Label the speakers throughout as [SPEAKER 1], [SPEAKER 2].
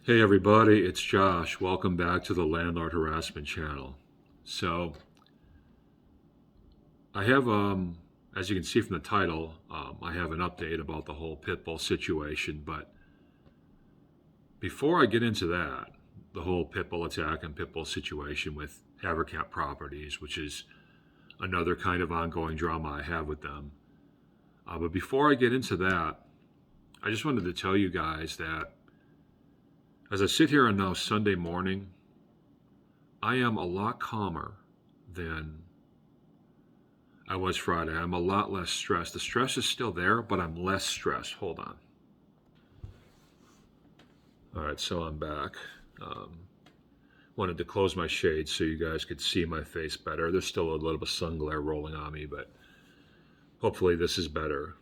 [SPEAKER 1] Hey everybody, it's Josh. Welcome back to the Landlord Harassment Channel. So, I have, as you can see from the title, I have an update about the whole pit bull situation. But before I get into that, the whole pit bull attack and pit bull situation with Haverkamp Properties, which is another kind of ongoing drama I have with them. But before I get into that, I just wanted to tell you guys that as I sit here on now Sunday morning, I am a lot calmer than I was Friday. I'm a lot less stressed. The stress is still there, but I'm less stressed. Hold on. All right, so I'm back. Um, Wanted to close my shades so you guys could see my face better. There's still a little bit of sun glare rolling on me, but hopefully this is better.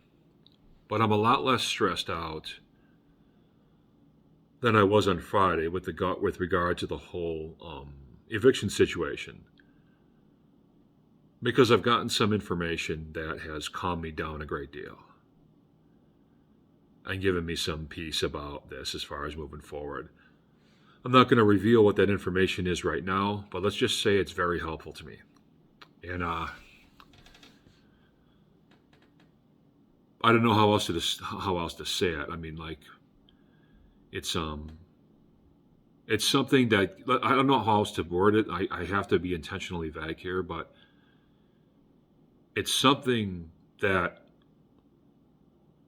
[SPEAKER 1] But I'm a lot less stressed out than I was on Friday with regard to the whole eviction situation, because I've gotten some information that has calmed me down a great deal and given me some peace about this as far as moving forward. I'm not going to reveal what that information is right now, but let's just say it's very helpful to me. And I don't know how else to say it. I mean, like it's it's something that I don't know how else to word it. I have to be intentionally vague here, but it's something that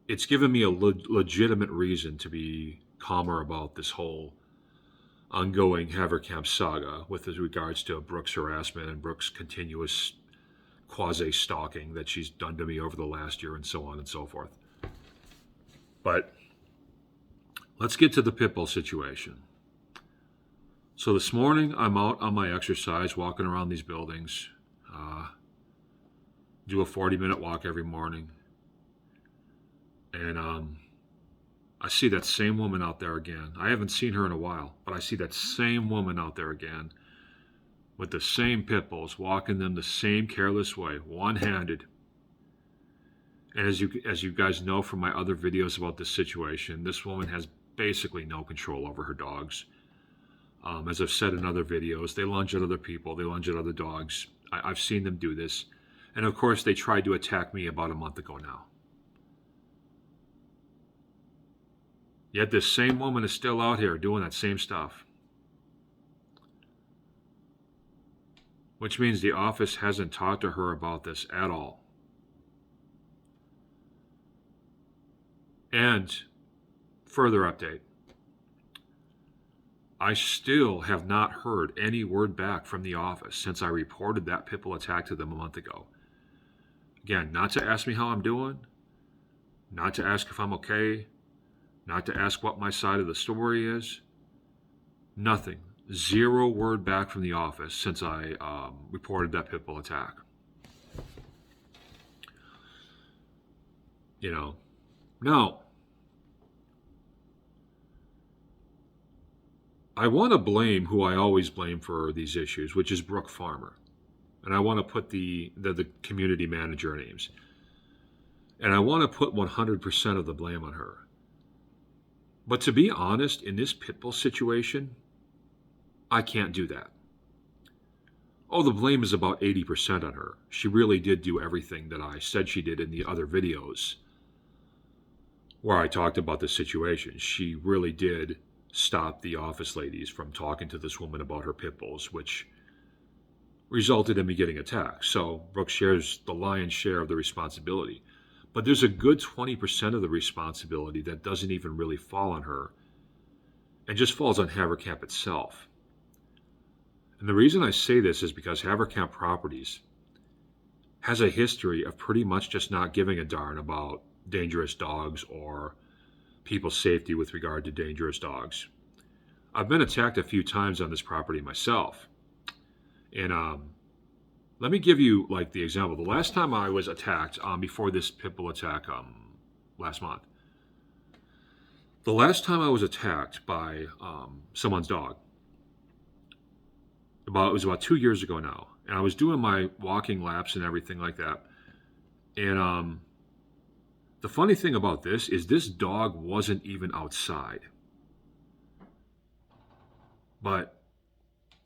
[SPEAKER 1] it's given me a legitimate reason to be calmer about this whole ongoing Haverkamp saga with regards to Brooke's harassment and Brooke's continuous quasi stalking that she's done to me over the last year and so on and so forth. But let's get to the pitbull situation. So this morning, I'm out on my exercise, walking around these buildings. Do a 40-minute walk every morning. And I see that same woman out there again. I haven't seen her in a while, but I see that same woman out there again with the same pit bulls, walking them the same careless way, one-handed. And as you guys know from my other videos about this situation, this woman has basically no control over her dogs. As I've said in other videos, they lunge at other people, they lunge at other dogs. I've seen them do this. And of course, they tried to attack me about a month ago now. Yet this same woman is still out here doing that same stuff. Which means the office hasn't talked to her about this at all. And further update, I still have not heard any word back from the office since I reported that pit bull attack to them a month ago. Again, not to ask me how I'm doing, not to ask if I'm okay, not to ask what my side of the story is. Nothing. Zero word back from the office since I reported that pit bull attack. Now, I want to blame who I always blame for these issues, which is Brooke Farmer. And I want to put the community manager names. And I want to put 100% of the blame on her. But to be honest, in this pit bull situation, I can't do that. Oh, the blame is about 80% on her. She really did do everything that I said she did in the other videos where I talked about this situation. She really did stop the office ladies from talking to this woman about her pit bulls, which resulted in me getting attacked. So Brooke shares the lion's share of the responsibility. But there's a good 20% of the responsibility that doesn't even really fall on her and just falls on Haverkamp itself. And the reason I say this is because Haverkamp Properties has a history of pretty much just not giving a darn about dangerous dogs or people's safety with regard to dangerous dogs. I've been attacked a few times on this property myself. And let me give you like the example. The last time I was attacked before this pit bull attack last month, the last time I was attacked by someone's dog, it was about 2 years ago now. And I was doing my walking laps and everything like that. And the funny thing about this is this dog wasn't even outside. But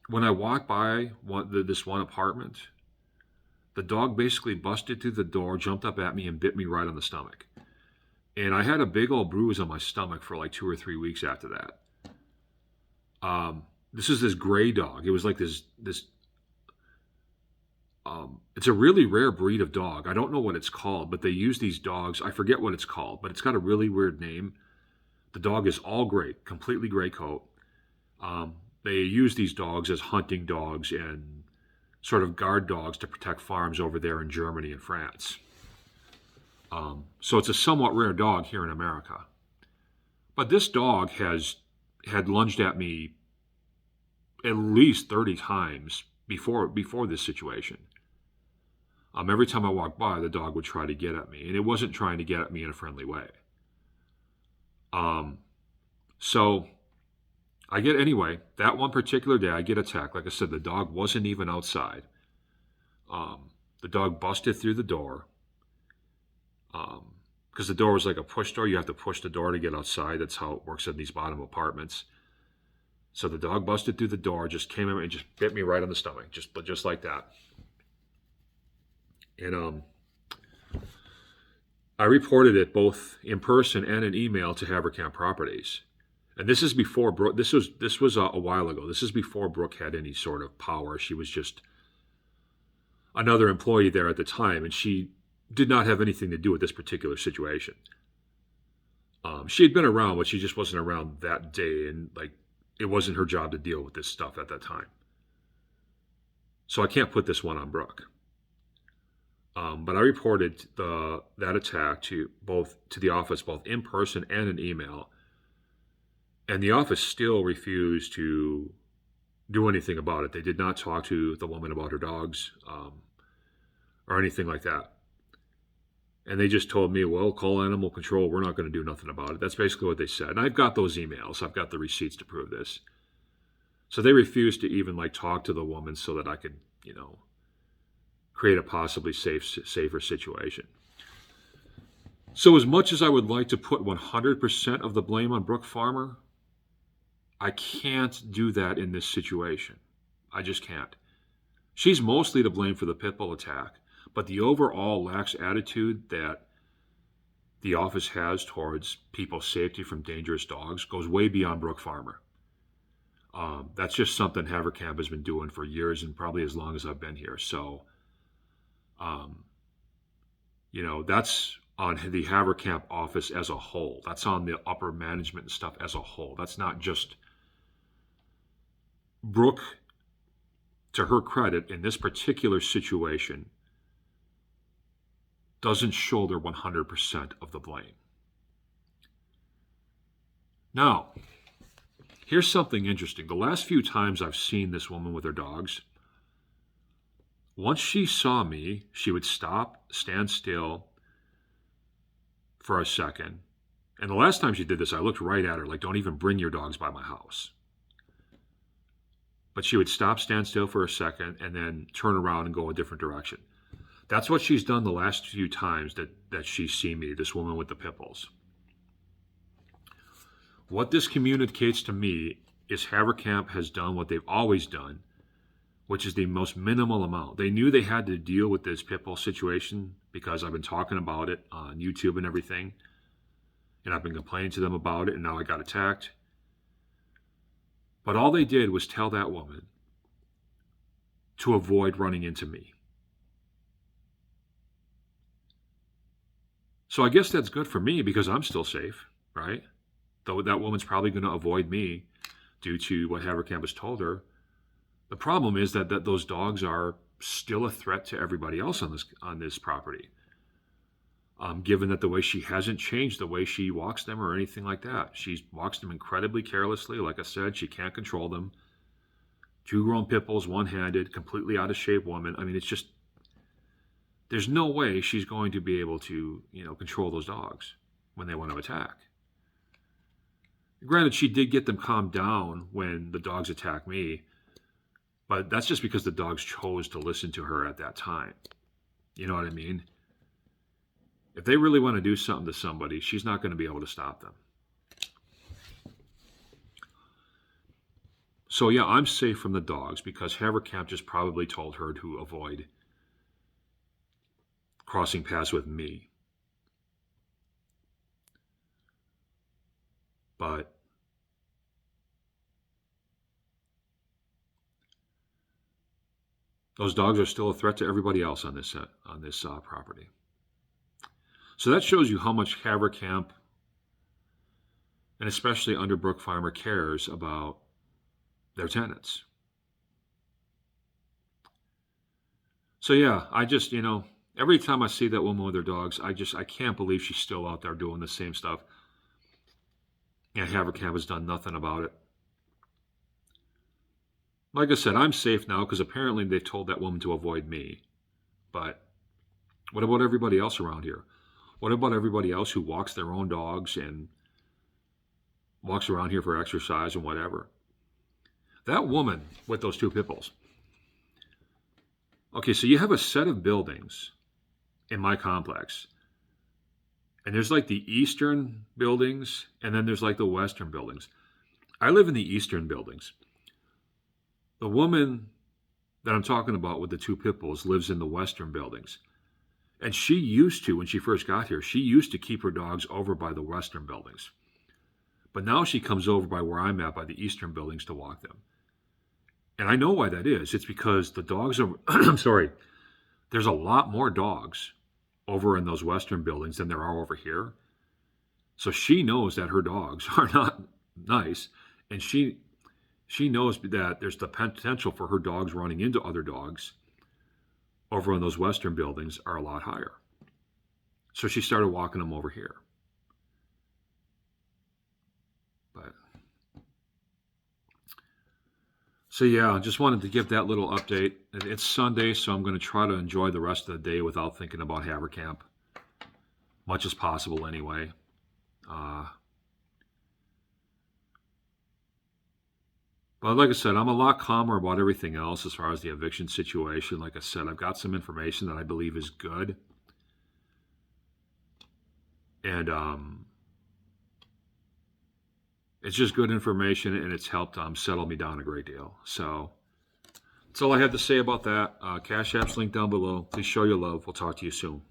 [SPEAKER 1] when I walked by this one apartment, the dog basically busted through the door, jumped up at me, and bit me right on the stomach. And I had a big old bruise on my stomach for like 2 or 3 weeks after that. This is this gray dog. It was like this. It's a really rare breed of dog. I don't know what it's called, but they use these dogs. I forget what it's called, but it's got a really weird name. The dog is all gray, completely gray coat. They use these dogs as hunting dogs and sort of guard dogs to protect farms over there in Germany and France. So it's a somewhat rare dog here in America. But this dog had lunged at me at least 30 times before this situation. Every time I walked by, the dog would try to get at me, and it wasn't trying to get at me in a friendly way. So anyway, that one particular day, I get attacked. Like I said, the dog wasn't even outside. The dog busted through the door. Because the door was like a push door. You have to push the door to get outside. That's how it works in these bottom apartments. So the dog busted through the door, just came in and just bit me right on the stomach, just like that. And I reported it both in person and in email to Haverkamp Properties. And this is before Brooke. This was a while ago. This is before Brooke had any sort of power. She was just another employee there at the time, and she did not have anything to do with this particular situation. She had been around, but she just wasn't around that day, and like it wasn't her job to deal with this stuff at that time. So I can't put this one on Brooke. But I reported that attack to the office, both in person and in email, and the office still refused to do anything about it. They did not talk to the woman about her dogs or anything like that. And they just told me, well, call animal control. We're not going to do nothing about it. That's basically what they said. And I've got those emails. I've got the receipts to prove this. So they refused to even like talk to the woman so that I could, create a possibly safer situation. So as much as I would like to put 100% of the blame on Brooke Farmer, I can't do that in this situation. I just can't. She's mostly to blame for the pit bull attack, but the overall lax attitude that the office has towards people's safety from dangerous dogs goes way beyond Brooke Farmer. That's just something Haverkamp has been doing for years and probably as long as I've been here. So, that's on the Haverkamp office as a whole. That's on the upper management and stuff as a whole. That's not just Brooke. To her credit, in this particular situation, doesn't shoulder 100% of the blame. Now, here's something interesting. The last few times I've seen this woman with her dogs, once she saw me, she would stop, stand still for a second. And the last time she did this, I looked right at her like, don't even bring your dogs by my house. But she would stop, stand still for a second, and then turn around and go a different direction. That's what she's done the last few times that she's seen me, this woman with the pit bulls. What this communicates to me is Haverkamp has done what they've always done, which is the most minimal amount. They knew they had to deal with this pit bull situation because I've been talking about it on YouTube and everything. And I've been complaining to them about it, and now I got attacked. But all they did was tell that woman to avoid running into me. So I guess that's good for me because I'm still safe, right? Though that woman's probably going to avoid me due to what Haverkamp has told her. The problem is that those dogs are still a threat to everybody else on this property. Given that the way she hasn't changed the way she walks them or anything like that. She walks them incredibly carelessly. Like I said, she can't control them. 2 grown pit bulls, one-handed, completely out of shape woman. I mean, it's just, there's no way she's going to be able to, control those dogs when they want to attack. Granted, she did get them calmed down when the dogs attacked me, but that's just because the dogs chose to listen to her at that time. You know what I mean? If they really want to do something to somebody, she's not going to be able to stop them. So yeah, I'm safe from the dogs because Haverkamp just probably told her to avoid crossing paths with me. But those dogs are still a threat to everybody else on this property. So that shows you how much Haverkamp and especially Underbrook Farmer cares about their tenants. So yeah, I just every time I see that woman with her dogs, I can't believe she's still out there doing the same stuff. And Haverkamp has done nothing about it. Like I said, I'm safe now because apparently they've told that woman to avoid me. But what about everybody else around here? What about everybody else who walks their own dogs and walks around here for exercise and whatever? That woman with those two pit bulls. Okay, so you have a set of buildings in my complex. And there's like the eastern buildings, and then there's like the western buildings. I live in the eastern buildings. The woman that I'm talking about with the two pit bulls lives in the western buildings. And she used to, when she first got here, she used to keep her dogs over by the western buildings. But now she comes over by where I'm at, by the eastern buildings, to walk them. And I know why that is. It's because the dogs are, I'm sorry, there's a lot more dogs over in those western buildings than there are over here. So she knows that her dogs are not nice. And she knows that there's the potential for her dogs running into other dogs over in those western buildings are a lot higher. So she started walking them over here. But so yeah, I just wanted to give that little update. It's Sunday, so I'm going to try to enjoy the rest of the day without thinking about Haverkamp, much as possible anyway. But like I said, I'm a lot calmer about everything else as far as the eviction situation. Like I said, I've got some information that I believe is good. And it's just good information, and it's helped settle me down a great deal. So that's all I have to say about that. Cash App's link down below. Please show your love. We'll talk to you soon.